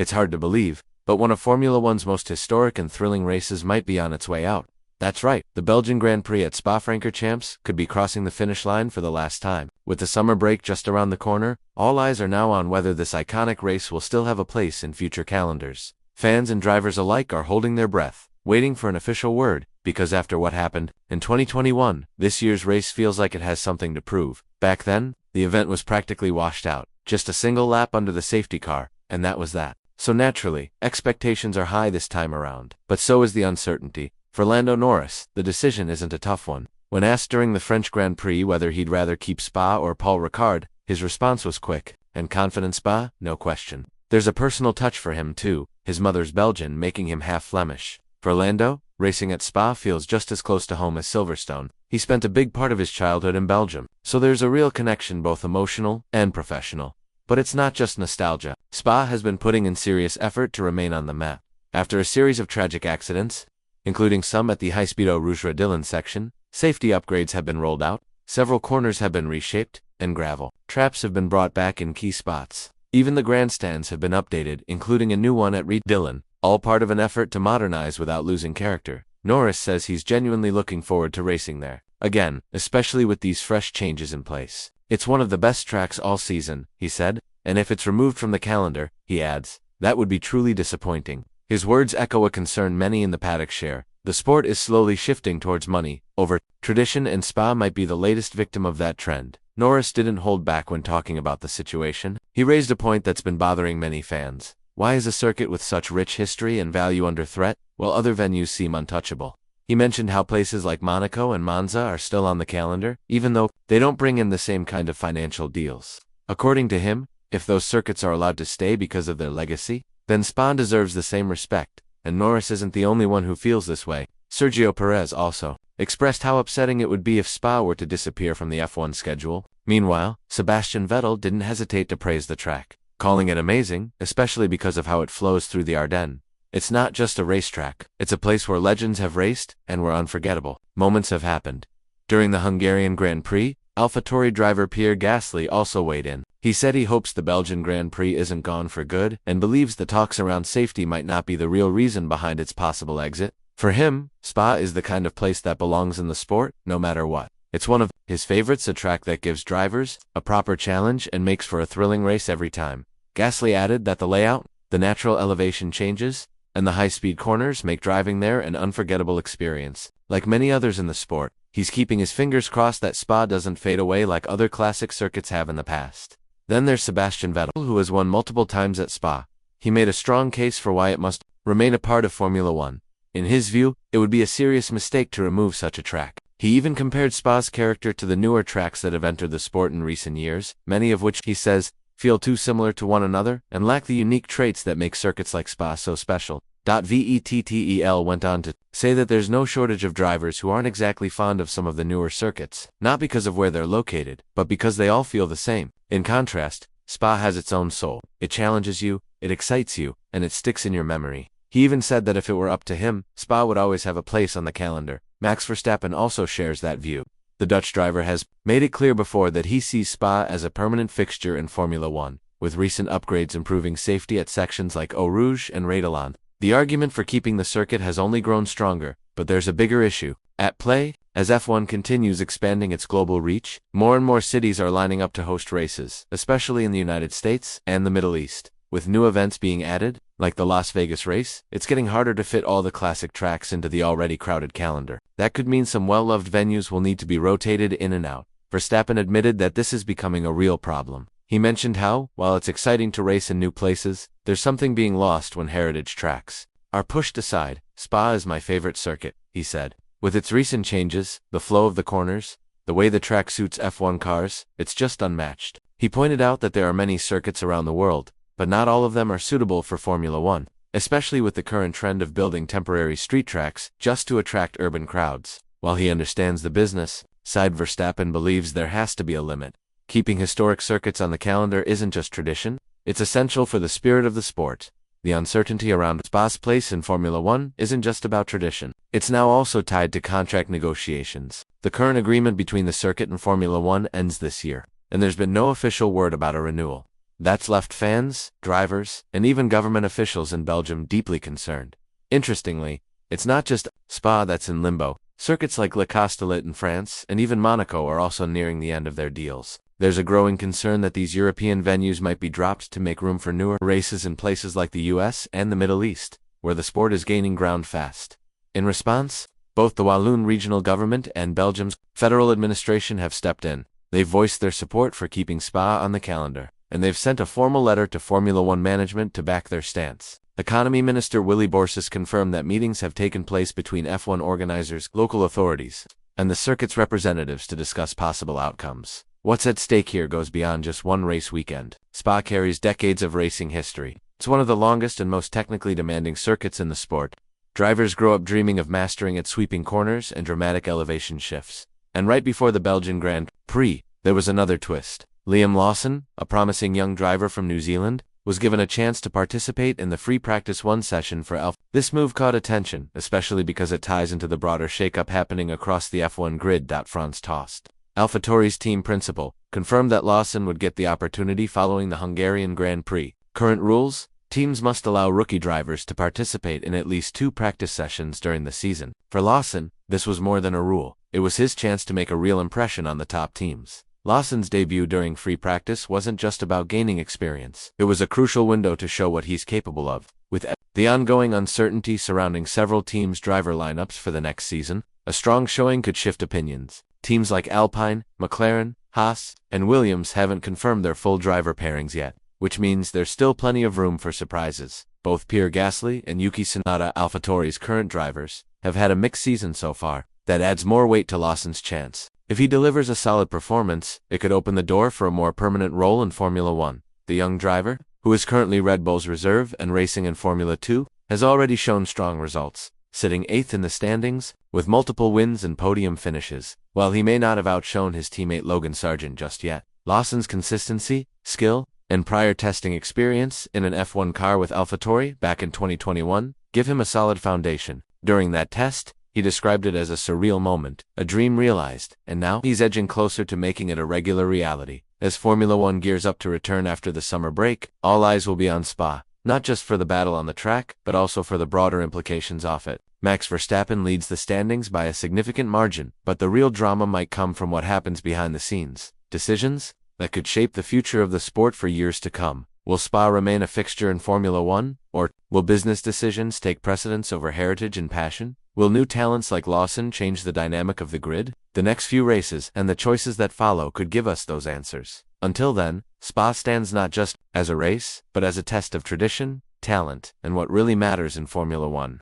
It's hard to believe, but one of Formula One's most historic and thrilling races might be on its way out. That's right, the Belgian Grand Prix at Spa-Francorchamps could be crossing the finish line for the last time. With the summer break just around the corner, all eyes are now on whether this iconic race will still have a place in future calendars. Fans and drivers alike are holding their breath, waiting for an official word, because after what happened in 2021, this year's race feels like it has something to prove. Back then, the event was practically washed out, just a single lap under the safety car, and that was that. So naturally, expectations are high this time around, but so is the uncertainty. For Lando Norris, the decision isn't a tough one. When asked during the French Grand Prix whether he'd rather keep Spa or Paul Ricard, his response was quick and confident: Spa, no question. There's a personal touch for him too, his mother's Belgian making him half Flemish. For Lando, racing at Spa feels just as close to home as Silverstone. He spent a big part of his childhood in Belgium, so there's a real connection, both emotional and professional. But it's not just nostalgia. Spa has been putting in serious effort to remain on the map. After a series of tragic accidents, including some at the high-speed Eau Rouge-Radillon section, safety upgrades have been rolled out, several corners have been reshaped, and gravel traps have been brought back in key spots. Even the grandstands have been updated, including a new one at Radillon, all part of an effort to modernize without losing character. Norris says he's genuinely looking forward to racing there again, especially with these fresh changes in place. It's one of the best tracks all season, he said, and if it's removed from the calendar, he adds, that would be truly disappointing. His words echo a concern many in the paddock share. The sport is slowly shifting towards money over tradition, and Spa might be the latest victim of that trend. Norris didn't hold back when talking about the situation. He raised a point that's been bothering many fans. Why is a circuit with such rich history and value under threat, while other venues seem untouchable? He mentioned how places like Monaco and Monza are still on the calendar, even though they don't bring in the same kind of financial deals. According to him, if those circuits are allowed to stay because of their legacy, then Spa deserves the same respect, and Norris isn't the only one who feels this way. Sergio Perez also expressed how upsetting it would be if Spa were to disappear from the F1 schedule. Meanwhile, Sebastian Vettel didn't hesitate to praise the track, calling it amazing, especially because of how it flows through the Ardennes. It's not just a racetrack, it's a place where legends have raced and where unforgettable moments have happened. During the Hungarian Grand Prix, AlphaTauri driver Pierre Gasly also weighed in. He said he hopes the Belgian Grand Prix isn't gone for good and believes the talks around safety might not be the real reason behind its possible exit. For him, Spa is the kind of place that belongs in the sport, no matter what. It's one of his favorites, a track that gives drivers a proper challenge and makes for a thrilling race every time. Gasly added that the layout, the natural elevation changes, and the high-speed corners make driving there an unforgettable experience. Like many others in the sport, he's keeping his fingers crossed that Spa doesn't fade away like other classic circuits have in the past. Then there's Sebastian Vettel, who has won multiple times at Spa. He made a strong case for why it must remain a part of Formula One. In his view, it would be a serious mistake to remove such a track. He even compared Spa's character to the newer tracks that have entered the sport in recent years, many of which, he says, feel too similar to one another and lack the unique traits that make circuits like Spa so special. Vettel went on to say that there's no shortage of drivers who aren't exactly fond of some of the newer circuits, not because of where they're located, but because they all feel the same. In contrast, Spa has its own soul. It challenges you, it excites you, and it sticks in your memory. He even said that if it were up to him, Spa would always have a place on the calendar. Max Verstappen also shares that view. The Dutch driver has made it clear before that he sees Spa as a permanent fixture in Formula One, with recent upgrades improving safety at sections like Eau Rouge and Radillon. The argument for keeping the circuit has only grown stronger, but there's a bigger issue at play. As F1 continues expanding its global reach, more and more cities are lining up to host races, especially in the United States and the Middle East. With new events being added, like the Las Vegas race, it's getting harder to fit all the classic tracks into the already crowded calendar. That could mean some well-loved venues will need to be rotated in and out. Verstappen admitted that this is becoming a real problem. He mentioned how, while it's exciting to race in new places, there's something being lost when heritage tracks are pushed aside. Spa is my favorite circuit, he said. With its recent changes, the flow of the corners, the way the track suits F1 cars, it's just unmatched. He pointed out that there are many circuits around the world, but not all of them are suitable for Formula One, especially with the current trend of building temporary street tracks just to attract urban crowds. While he understands the business side, Verstappen believes there has to be a limit. Keeping historic circuits on the calendar isn't just tradition, it's essential for the spirit of the sport. The uncertainty around Spa's place in Formula One isn't just about tradition. It's now also tied to contract negotiations. The current agreement between the circuit and Formula One ends this year, and there's been no official word about a renewal. That's left fans, drivers, and even government officials in Belgium deeply concerned. Interestingly, it's not just Spa that's in limbo. Circuits like Le Castellet in France and even Monaco are also nearing the end of their deals. There's a growing concern that these European venues might be dropped to make room for newer races in places like the US and the Middle East, where the sport is gaining ground fast. In response, both the Walloon regional government and Belgium's federal administration have stepped in. They've voiced their support for keeping Spa on the calendar, and they've sent a formal letter to Formula One management to back their stance. Economy Minister Willy Borsis confirmed that meetings have taken place between F1 organizers, local authorities, and the circuit's representatives to discuss possible outcomes. What's at stake here goes beyond just one race weekend. Spa carries decades of racing history. It's one of the longest and most technically demanding circuits in the sport. Drivers grow up dreaming of mastering its sweeping corners and dramatic elevation shifts. And right before the Belgian Grand Prix, there was another twist. Liam Lawson, a promising young driver from New Zealand, was given a chance to participate in the free practice 1 session for AlphaTauri. This move caught attention, especially because it ties into the broader shakeup happening across the F1 grid. Franz Tost, AlphaTauri's team principal, confirmed that Lawson would get the opportunity following the Hungarian Grand Prix. Current rules: teams must allow rookie drivers to participate in at least 2 practice sessions during the season. For Lawson, this was more than a rule. It was his chance to make a real impression on the top teams. Lawson's debut during free practice wasn't just about gaining experience. It was a crucial window to show what he's capable of. With the ongoing uncertainty surrounding several teams' driver lineups for the next season, a strong showing could shift opinions. Teams like Alpine, McLaren, Haas, and Williams haven't confirmed their full driver pairings yet, which means there's still plenty of room for surprises. Both Pierre Gasly and Yuki Tsunoda, AlphaTauri's current drivers, have had a mixed season so far. That adds more weight to Lawson's chance. If he delivers a solid performance, it could open the door for a more permanent role in Formula One. The young driver, who is currently Red Bull's reserve and racing in Formula 2, has already shown strong results, sitting 8th in the standings, with multiple wins and podium finishes. While he may not have outshone his teammate Logan Sargent just yet, Lawson's consistency, skill, and prior testing experience in an F1 car with AlphaTauri back in 2021 give him a solid foundation. During that test, he described it as a surreal moment, a dream realized, and now he's edging closer to making it a regular reality. As Formula One gears up to return after the summer break, all eyes will be on Spa, not just for the battle on the track, but also for the broader implications off it. Max Verstappen leads the standings by a significant margin, but the real drama might come from what happens behind the scenes. Decisions that could shape the future of the sport for years to come. Will Spa remain a fixture in Formula One, or will business decisions take precedence over heritage and passion? Will new talents like Lawson change the dynamic of the grid? The next few races and the choices that follow could give us those answers. Until then, Spa stands not just as a race, but as a test of tradition, talent, and what really matters in Formula One.